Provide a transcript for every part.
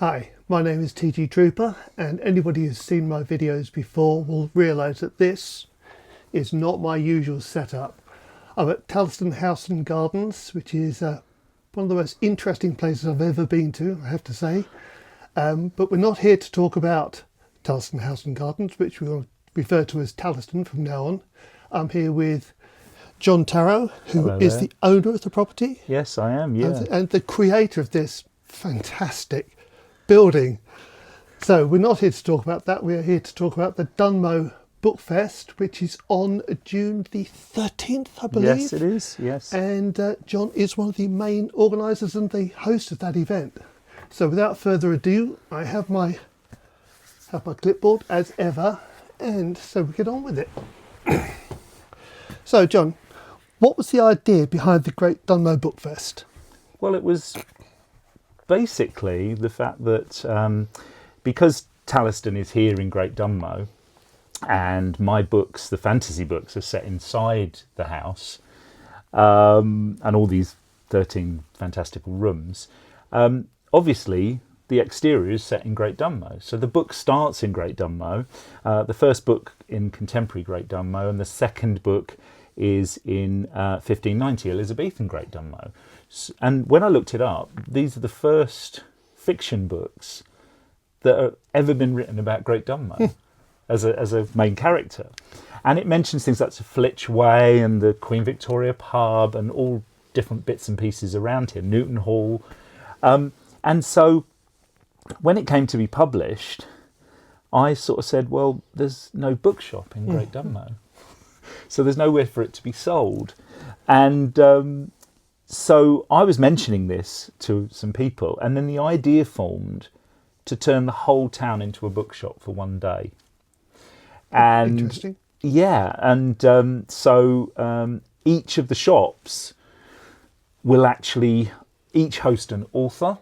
Hi, my name is TG Trooper, and anybody who's seen my videos before will realise that this is not my usual setup. I'm at Talliston House and Gardens, which is one of the most interesting places I've ever been to, I have to say. But we're not here to talk about Talliston House and Gardens, which we'll refer to as Talliston from now on. I'm here with John Tarrow, who Hello is there. the owner of the property. Yes, I am, yeah. And the creator of this fantastic building. So we're not here to talk about that. We're here to talk about the Dunmow Book Fest, which is on June the 13th, I believe. Yes, it is, yes. And John is one of the main organisers and the host of that event. So without further ado, I have my clipboard as ever, and so we get on with it. So John, what was the idea behind the Great Dunmow Book Fest? Well, it was basically the fact that because Talliston is here in Great Dunmow, and my books, the fantasy books, are set inside the house, and all these 13 fantastical rooms, obviously the exterior is set in Great Dunmow. So the book starts in Great Dunmow, the first book in contemporary Great Dunmow, and the second book is in 1590, Elizabethan Great Dunmow. And when I looked it up, these are the first fiction books that have ever been written about Great Dunmow as a main character. And it mentions things like the Flitch Way and the Queen Victoria pub and all different bits and pieces around here, Newton Hall. And so when it came to be published, I sort of said, well, there's no bookshop in Great Dunmow. So there's nowhere for it to be sold. And so I was mentioning this to some people, and then the idea formed to turn the whole town into a bookshop for one day. And Interesting. yeah, and so each of the shops will actually each host an author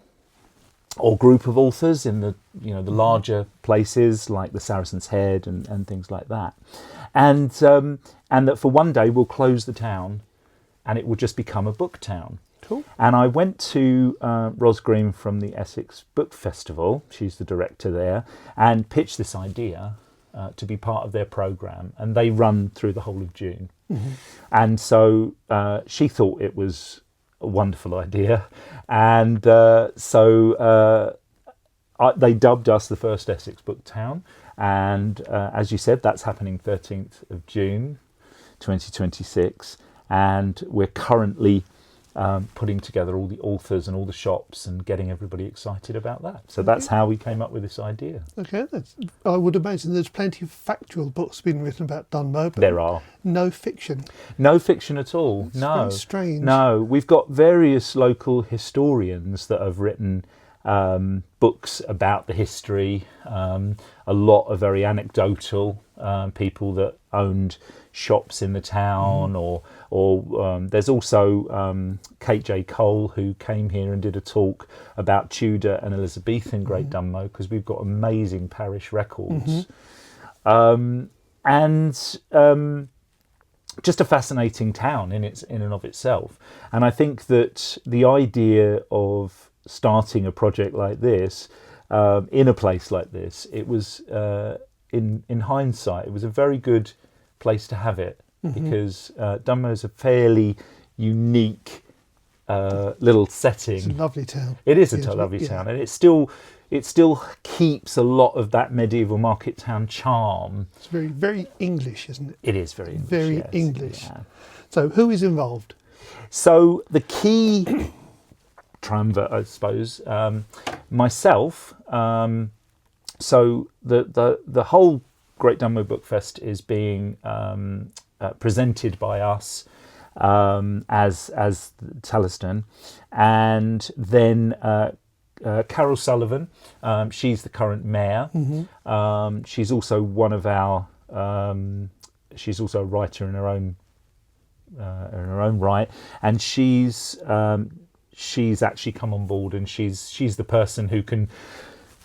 or group of authors in the the larger places like the Saracen's Head and things like that, and that for one day we'll close the town and it will just become a book town. Cool. And I went to Ros Green from the Essex Book Festival, she's the director there, and pitched this idea to be part of their programme, and they run through the whole of June. And so she thought it was a wonderful idea, and so they dubbed us the first Essex Book Town, and as you said, that's happening 13th of June 2026, and we're currently putting together all the authors and all the shops and getting everybody excited about that. So that's how we came up with this idea. Okay, I would imagine there's plenty of factual books being written about Dunmow, but There are. no fiction. No fiction at all. It's No. very strange. No, we've got various local historians that have written books about the history, a lot of very anecdotal people that owned shops in the town, or there's also Kate J. Cole, who came here and did a talk about Tudor and Elizabethan Great Dunmow, because we've got amazing parish records. And just a fascinating town in and of itself. And I think that the idea of starting a project like this in a place like this, it was in hindsight, it was a very good place to have it, because Dunmow is a fairly unique little setting. It's a lovely town. It is Yeah, a lovely yeah. town, and it still keeps a lot of that medieval market town charm. It's very, very English, isn't it? It is very English. Very yes, English. yeah. So who is involved? So the key triumvirate, I suppose, myself. So the whole Great Dunmow Book Fest is being presented by us as Talliston, and then Carol Sullivan, she's the current mayor. She's also one of our. She's also a writer in her own right, and she's actually come on board, and she's the person who can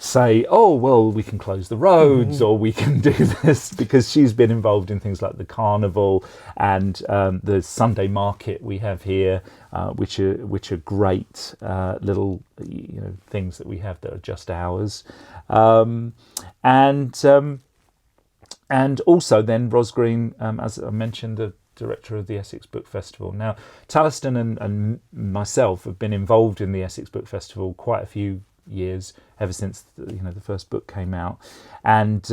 say, oh, well, we can close the roads or we can do this, because she's been involved in things like the carnival and the Sunday market we have here, which are great little things that we have that are just ours, and also then Ros Green, as I mentioned, the director of the Essex Book Festival. Now, Talliston and myself have been involved in the Essex Book Festival quite a few years, ever since the first book came out, and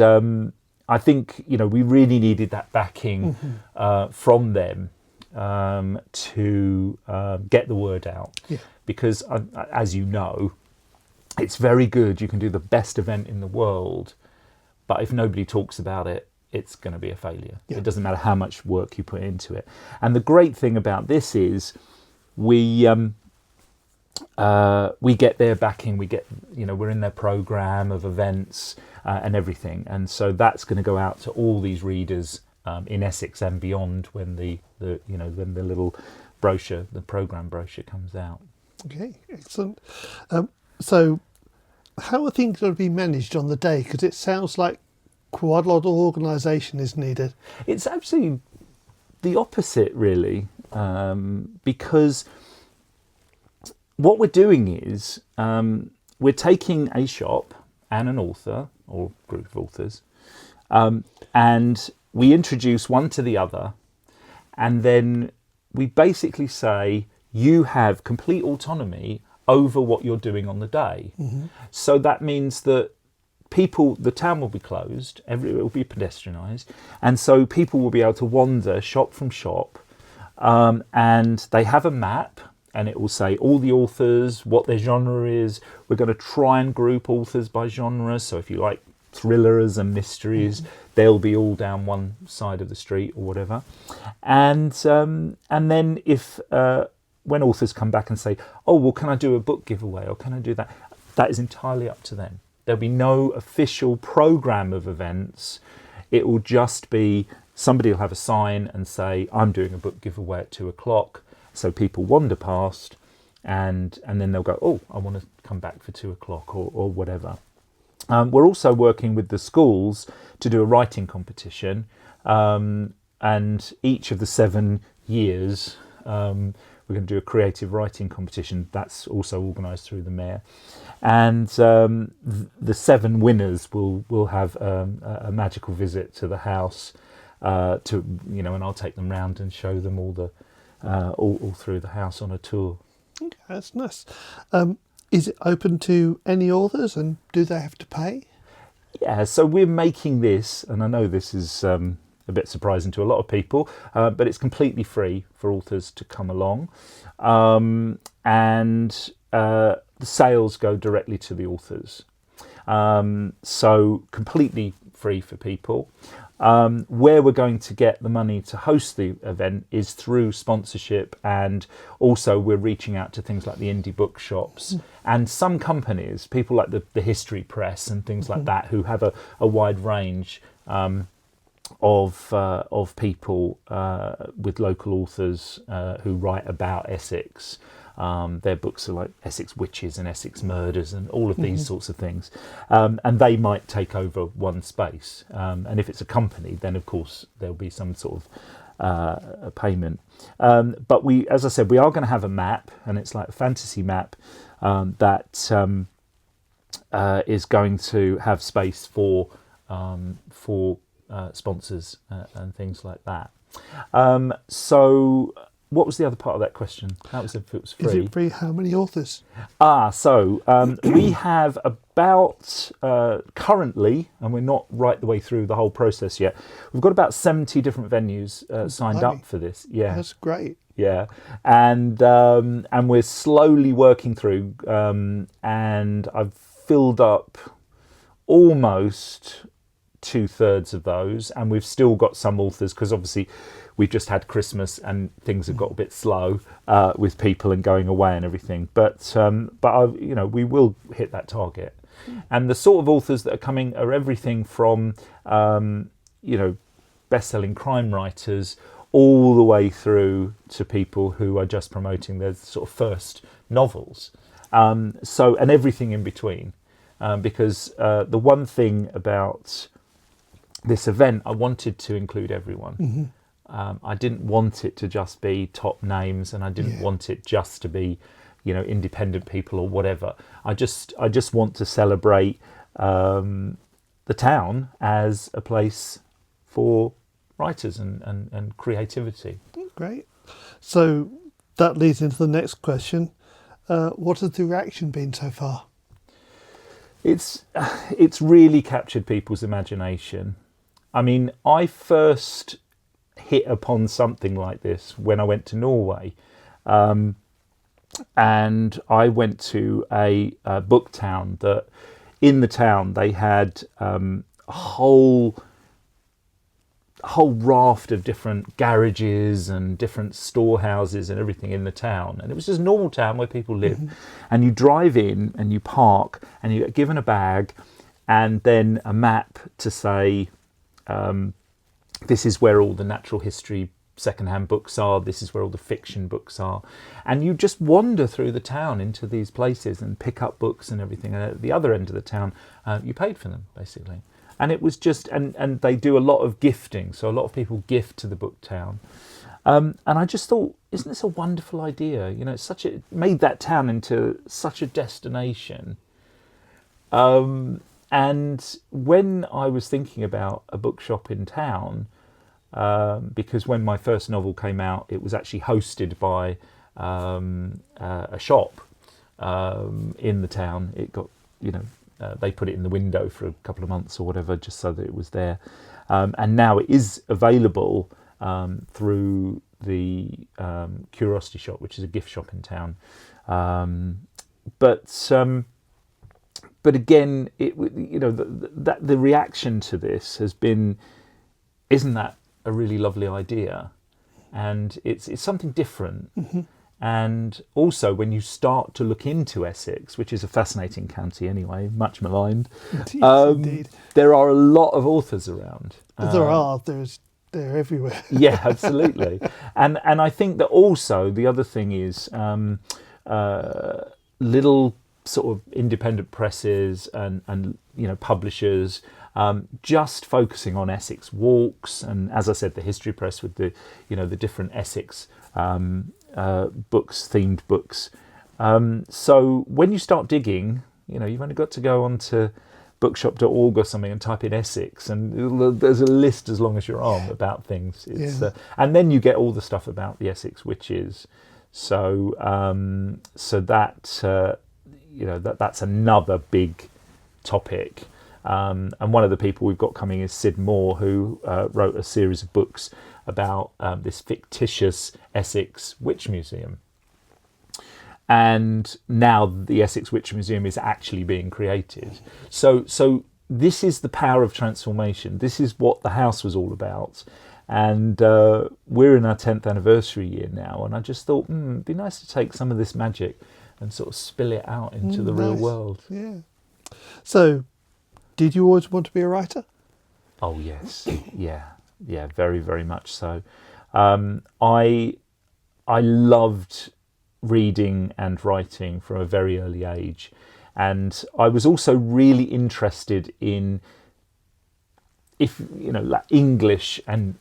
I think we really needed that backing from them to get the word out, because as you know, it's very good. You can do the best event in the world, but if nobody talks about it, it's going to be a failure. It doesn't matter how much work you put into it. And the great thing about this is we get their backing. We get we're in their program of events and everything, and so that's going to go out to all these readers in Essex and beyond when the little brochure, the program brochure, comes out. Okay, excellent. So how are things going to be managed on the day? Because it sounds like quite a lot of organisation is needed. It's absolutely the opposite, really, because what we're doing is we're taking a shop and an author or group of authors, and we introduce one to the other, and then we basically say you have complete autonomy over what you're doing on the day. So that means that the town will be closed, it will be pedestrianised, and so people will be able to wander shop from shop, and they have a map, and it will say all the authors, what their genre is. We're going to try and group authors by genre, so if you like thrillers and mysteries, they'll be all down one side of the street or whatever. And then if when authors come back and say, oh, well, can I do a book giveaway or can I do that? That is entirely up to them. There'll be no official programme of events. It will just be somebody will have a sign and say, I'm doing a book giveaway at 2:00. So people wander past and then they'll go, oh, I want to come back for 2:00 or whatever. We're also working with the schools to do a writing competition. And each of the 7 years, we're going to do a creative writing competition. That's also organised through the mayor. And the 7 winners will have a magical visit to the house, and I'll take them round and show them all through the house on a tour. Okay, that's nice. Is it open to any authors, and do they have to pay? Yeah, so we're making this, and I know this is a bit surprising to a lot of people, but it's completely free for authors to come along, and the sales go directly to the authors, so completely free for people. Where we're going to get the money to host the event is through sponsorship, and also we're reaching out to things like the indie bookshops and some companies, people like the History Press and things like that, who have a wide range of people with local authors who write about Essex. Their books are like Essex Witches and Essex Murders and all of these sorts of things, and they might take over one space, and if it's a company, then of course there'll be some sort of a payment, but as I said, we are going to have a map, and it's like a fantasy map that is going to have space for sponsors and things like that. So what was the other part of that question? That was if it was free. Is it free? How many authors? We have about, currently, and we're not right the way through the whole process yet, we've got about 70 different venues signed up for this. Yeah, that's great. Yeah, and we're slowly working through, and I've filled up almost 2/3 of those, and we've still got some authors, because obviously we've just had Christmas and things have got a bit slow with people and going away and everything. But we will hit that target. And the sort of authors that are coming are everything from best-selling crime writers all the way through to people who are just promoting their sort of first novels. And everything in between. because the one thing about this event, I wanted to include everyone. I didn't want it to just be top names, and I didn't want it just to be, independent people or whatever. I just want to celebrate the town as a place for writers and creativity. Great. So that leads into the next question. What has the reaction been so far? It's really captured people's imagination. I mean, I first hit upon something like this when I went to Norway. And I went to a book town that in the town they had a whole raft of different garages and different storehouses and everything in the town. And it was just a normal town where people live. And you drive in and you park and you get given a bag and then a map to say, this is where all the natural history secondhand books are, this is where all the fiction books are, and you just wander through the town into these places and pick up books and everything, and at the other end of the town you paid for them basically. And it was just, and they do a lot of gifting, so a lot of people gift to the book town, and I just thought, isn't this a wonderful idea? It made that town into such a destination. And when I was thinking about a bookshop in town, because when my first novel came out, it was actually hosted by a shop in the town. It got, they put it in the window for a couple of months or whatever, just so that it was there. And now it is available through the Curiosity Shop, which is a gift shop in town. But again, the reaction to this has been, isn't that a really lovely idea? And it's something different. And also, when you start to look into Essex, which is a fascinating county anyway, much maligned, Indeed. There are a lot of authors around. They're everywhere. Yeah, absolutely. And I think that also the other thing is little sort of independent presses and publishers just focusing on Essex walks, and as I said, the history press with the the different Essex books, themed books. So when you start digging, you've only got to go onto bookshop.org or something and type in Essex, and there's a list as long as your arm about things. And then you get all the stuff about the Essex witches. So that's another big topic. And one of the people we've got coming is Sid Moore, who wrote a series of books about this fictitious Essex Witch Museum. And now the Essex Witch Museum is actually being created. So this is the power of transformation. This is what the house was all about. And we're in our 10th anniversary year now. And I just thought, it'd be nice to take some of this magic and sort of spill it out into the real world. Yeah. So, did you always want to be a writer? Oh, yes. Yeah, very, very much so. I loved reading and writing from a very early age. And I was also really interested in, English and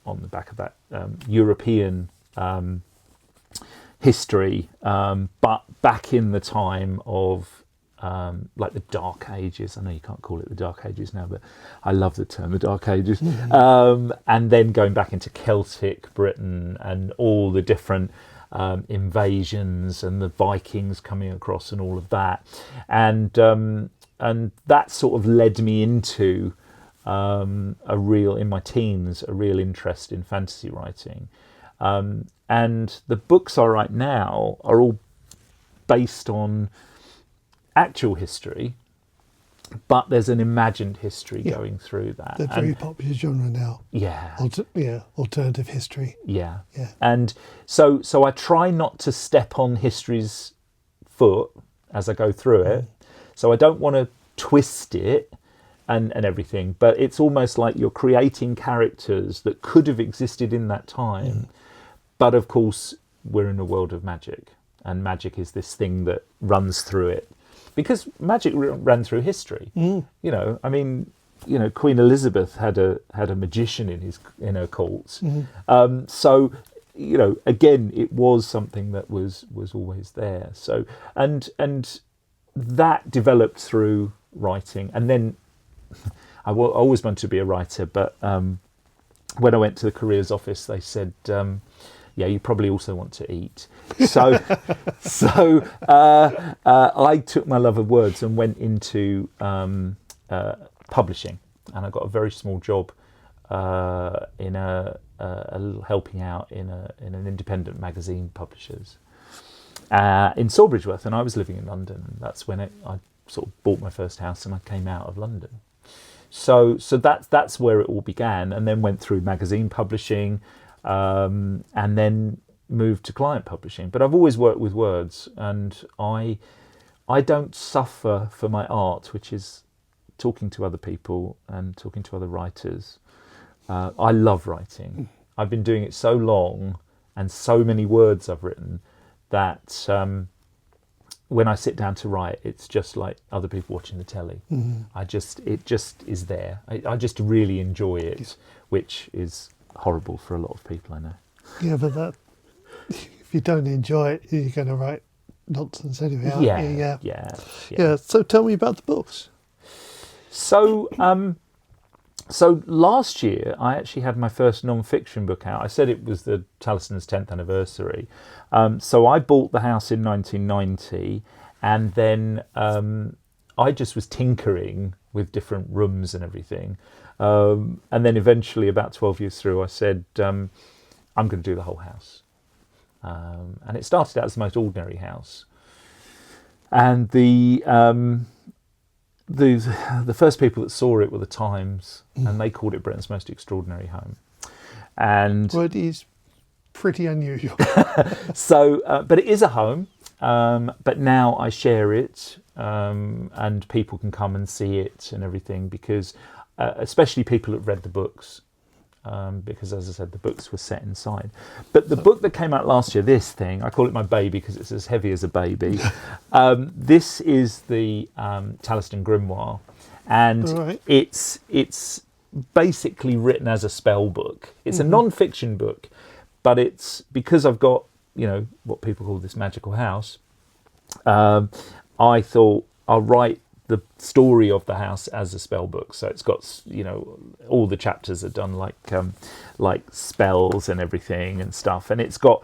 on the back of that, European history, but back in the time of like the Dark Ages. I know you can't call it the Dark Ages now, but I love the term the Dark Ages. And then going back into Celtic Britain and all the different invasions and the Vikings coming across and all of that, and that sort of led me into in my teens a real interest in fantasy writing. And the books I write now are all based on actual history, but there's an imagined history going through that. They're very popular genre now. Yeah. Alternative history. Yeah. And so I try not to step on history's foot as I go through it. So I don't want to twist it and everything, but it's almost like you're creating characters that could have existed in that time. But of course, we're in a world of magic, and magic is this thing that runs through it. because magic ran through history. You know, I mean, you know, Queen Elizabeth had a magician in her court. So, you know, again, it was something that was always there. So, and that developed through writing, and then I always wanted to be a writer, but when I went to the careers office, they said, yeah, you probably also want to eat. So, I took my love of words and went into publishing, and I got a very small job in helping out in an independent magazine publishers in Sawbridgeworth, and I was living in London, and that's when I sort of bought my first house and I came out of London. So that's where it all began, and then went through magazine publishing, and then moved to client publishing. But I've always worked with words, and I don't suffer for my art, which is talking to other people and talking to other writers. I love writing. I've been doing it so long, and so many words I've written, that when I sit down to write, it's just like other people watching the telly. It just is there. I just really enjoy it, which is horrible for a lot of people, I know. Yeah, but that, if you don't enjoy it, you're going to write nonsense anyway, aren't you? Yeah. So tell me about the books. So last year, I actually had my first non-fiction book out. I said it was the Talliston's 10th anniversary. So I bought the house in 1990, and then I just was tinkering with different rooms and everything. And then eventually, about 12 years through, I said, I'm going to do the whole house. And it started out as the most ordinary house. And the first people that saw it were the Times, and they called it Britain's most extraordinary home. And well, it is pretty unusual. So, but it is a home. But now I share it, and people can come and see it and everything, because especially people that read the books, because as I said, the books were set inside. But the book that came out last year, this thing, I call it my baby because it's as heavy as a baby. This is the Talliston Grimoire, and it's basically written as a spell book. It's a non-fiction book, but it's because I've got, you know, what people call this magical house. I thought I'll write the story of the house as a spell book, so it's got, you know, all the chapters are done like spells and everything and stuff, and it's got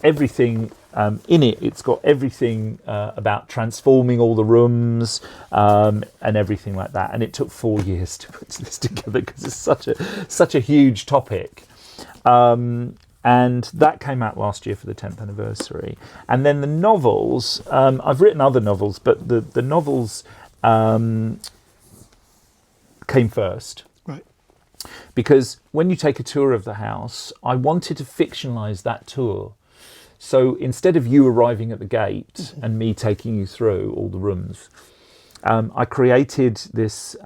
everything in it. It's got everything about transforming all the rooms and everything like that. And it took 4 years to put this together because it's such a huge topic. And that came out last year for the 10th anniversary. And then the novels, I've written other novels, but the novels came first. Right. Because when you take a tour of the house, I wanted to fictionalise that tour. So instead of you arriving at the gate and me taking you through all the rooms, I created this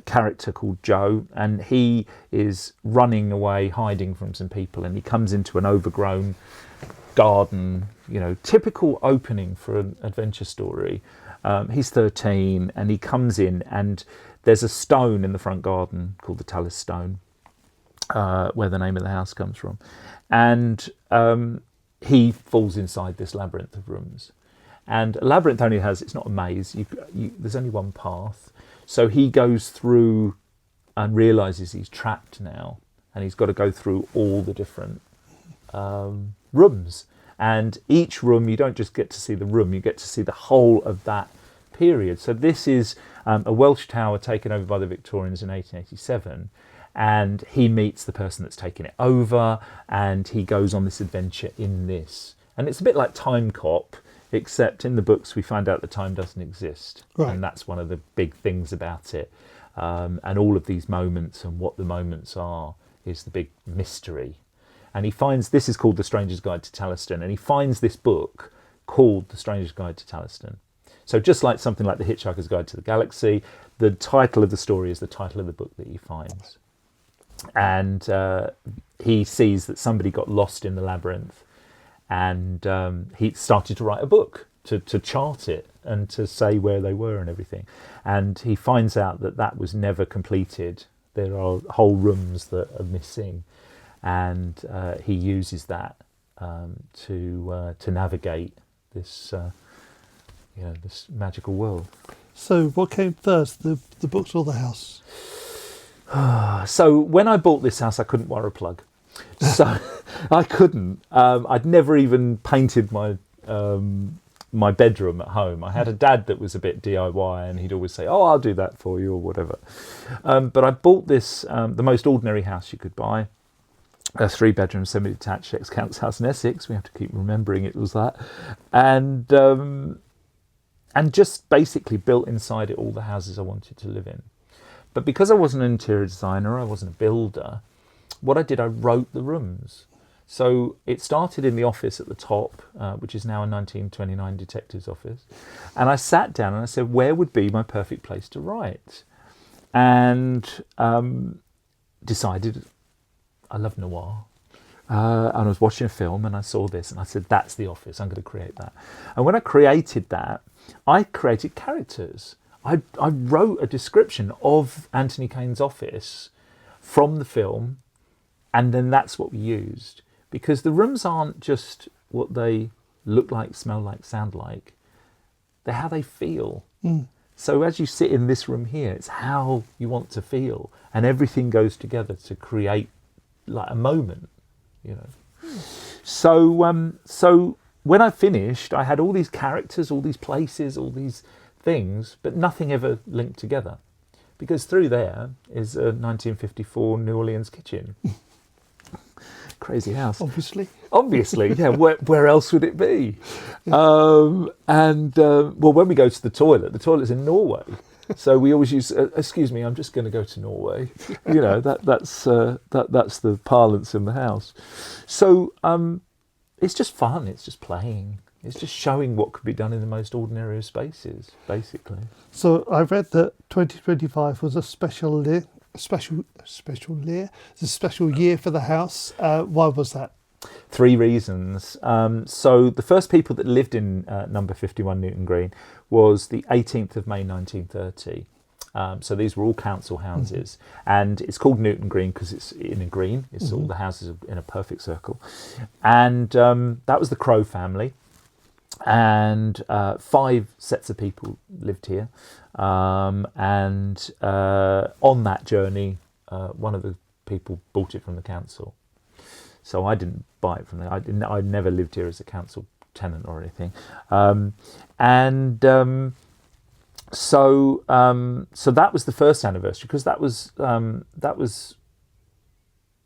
character called Joe, and he is running away, hiding from some people, and he comes into an overgrown garden, you know, typical opening for an adventure story. He's 13, and he comes in, and there's a stone in the front garden called the Tallis Stone, where the name of the house comes from. And he falls inside this labyrinth of rooms. And a labyrinth only has, it's not a maze, there's only one path. So he goes through and realises he's trapped now, and he's got to go through all the different rooms. And each room, you don't just get to see the room, you get to see the whole of that period. So this is a Welsh tower taken over by the Victorians in 1887. And he meets the person that's taken it over, and he goes on this adventure in this. And it's a bit like Time Cop, except in the books we find out that time doesn't exist. Right. And that's one of the big things about it. And all of these moments and what the moments are is the big mystery. And he finds, this is called The Stranger's Guide to Talliston, and he finds this book called The Stranger's Guide to Talliston. So just like something like The Hitchhiker's Guide to the Galaxy, the title of the story is the title of the book that he finds. And he sees that somebody got lost in the labyrinth, and he started to write a book. to chart it and to say where they were and everything. And he finds out that that was never completed. There are whole rooms that are missing, and he uses that to navigate this this magical world. So what came first, the books or the house? So when I bought this house, I couldn't wire a plug. So I couldn't. I'd never even painted my my bedroom at home. I had a dad that was a bit DIY, and he'd always say, "Oh, I'll do that for you," or whatever. But I bought this, the most ordinary house you could buy, a 3-bedroom semi-detached ex-count's house in Essex. We have to keep remembering it was that, and just basically built inside it all the houses I wanted to live in. But because I wasn't an interior designer, I wasn't a builder, what I did, I wrote the rooms. So it started in the office at the top, which is now a 1929 detective's office. And I sat down and I said, where would be my perfect place to write? And decided I love noir. And I was watching a film and I saw this and I said, that's the office, I'm going to create that. And when I created that, I created characters. I wrote a description of Anthony Kane's office from the film, and then that's what we used. Because the rooms aren't just what they look like, smell like, sound like. They're how they feel. Mm. So as you sit in this room here, it's how you want to feel. And everything goes together to create like a moment, you know. So when I finished, I had all these characters, all these places, all these things, but nothing ever linked together. Because through there is a 1954 New Orleans kitchen. Crazy house. Obviously, yeah. Where else would it be? Well, when we go to the toilet's in Norway, so we always use. Excuse me, I'm just going to go to Norway. You know, that's the parlance in the house. So it's just fun. It's just playing. It's just showing what could be done in the most ordinary of spaces, basically. So I read that 2025 was a special year. It's a special year for the house. Why was that? 3 reasons. So the first people that lived in number 51 Newton Green was the 18th of May 1930. So these were all council houses, and it's called Newton Green because it's in a green. It's all the houses are in a perfect circle, and that was the Crow family. And 5 sets of people lived here, and on that journey, one of the people bought it from the council. So I didn't buy it from them. I never lived here as a council tenant or anything, so that was the first anniversary, because that was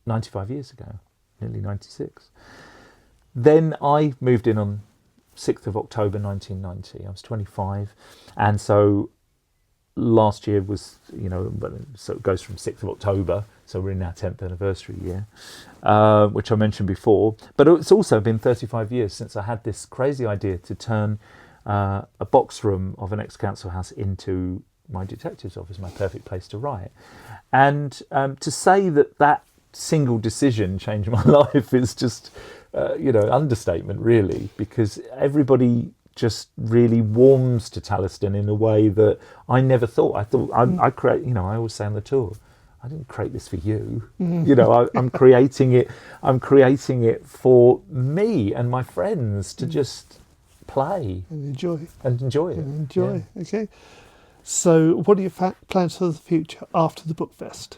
95 years ago, nearly 96. Then I moved in on 6th of October 1990. I was 25, and so last year was, so it goes from 6th of October, so we're in our 10th anniversary year, which I mentioned before. But it's also been 35 years since I had this crazy idea to turn a box room of an ex-council house into my detective's office, my perfect place to write. And to say that single decision changed my life is just understatement, really, because everybody just really warms to Talliston in a way that I never thought. I thought I create. I always say on the tour, I didn't create this for you. I'm creating it. I'm creating it for me and my friends to just play and enjoy it. Yeah. Okay. So, what are your plans for the future after the book fest?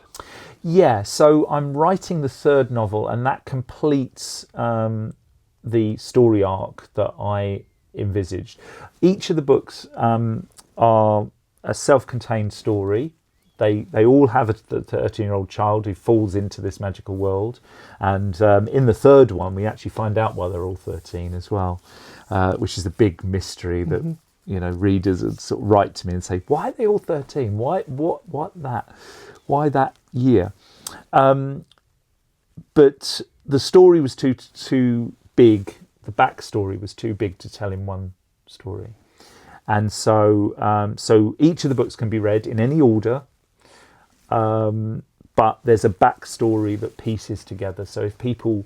Yeah, so I'm writing the 3rd novel, and that completes the story arc that I envisaged. Each of the books are a self-contained story. They all have a 13-year-old child who falls into this magical world, and in the 3rd one we actually find out why they're all 13 as well, which is a big mystery that readers would sort of write to me and say, why are they all 13? Why that year? But the story was too big. The backstory was too big to tell in one story, and so each of the books can be read in any order. But there's a backstory that pieces together. So if people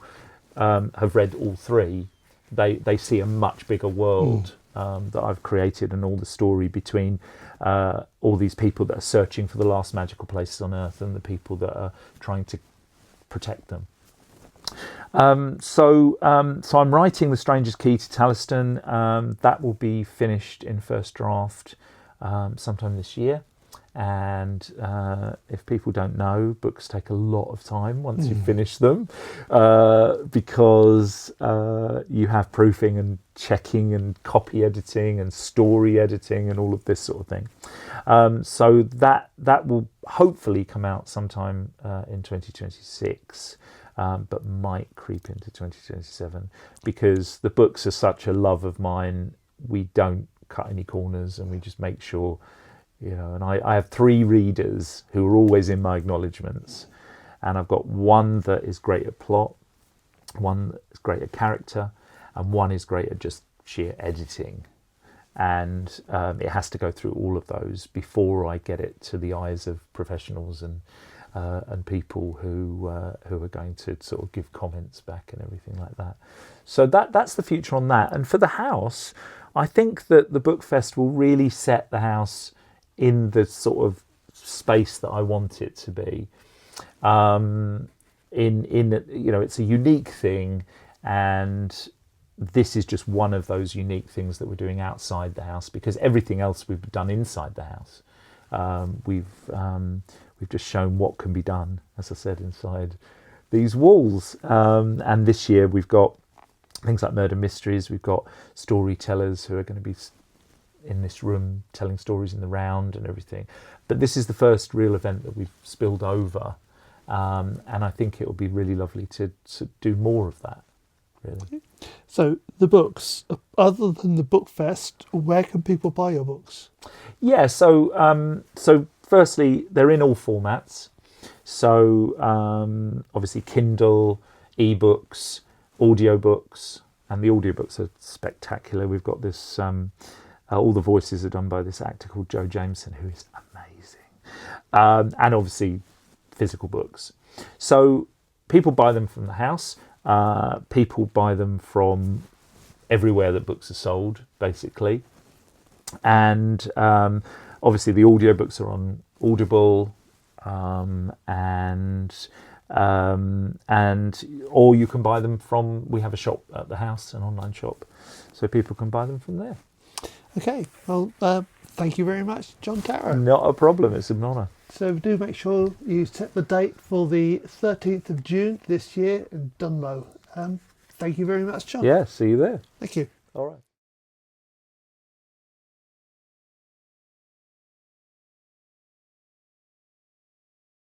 have read all 3, they see a much bigger world that I've created, and all the story between all these people that are searching for the last magical places on Earth and the people that are trying to protect them. So I'm writing The Stranger's Key to Talliston. That will be finished in first draft sometime this year. And if people don't know, books take a lot of time once you finish them, because you have proofing and checking and copy editing and story editing and all of this sort of thing. So that will hopefully come out sometime in 2026, but might creep into 2027, because the books are such a love of mine. We don't cut any corners, and we just make sure, and I have 3 readers who are always in my acknowledgements, and I've got one that is great at plot, one that's great at character, and one is great at just sheer editing. And it has to go through all of those before I get it to the eyes of professionals and people who are going to sort of give comments back and everything like that. So that's the future on that. And for the house, I think that the book festival really set the house in the sort of space that I want it to be. It's a unique thing, and this is just one of those unique things that we're doing outside the house, because everything else we've done inside the house. We've just shown what can be done, as I said, inside these walls. And this year we've got things like murder mysteries. We've got storytellers who are going to be in this room telling stories in the round and everything. But this is the first real event that we've spilled over, and I think it will be really lovely to do more of that, really. So the books, other than the book fest, where can people buy your books? Yeah, so firstly, they're in all formats. So obviously Kindle, ebooks, audiobooks, and the audiobooks are spectacular. We've got this, all the voices are done by this actor called Joe Jameson, who is amazing. And obviously physical books. So people buy them from the house. People buy them from everywhere that books are sold, basically. And obviously the audiobooks are on Audible, or you can buy them from, we have a shop at the house, an online shop, so people can buy them from there. Okay, well, thank you very much, John Tarrow. Not a problem, it's an honour. So do make sure you set the date for the 13th of June this year in Dunmow. Thank you very much, John. Yeah, see you there. Thank you.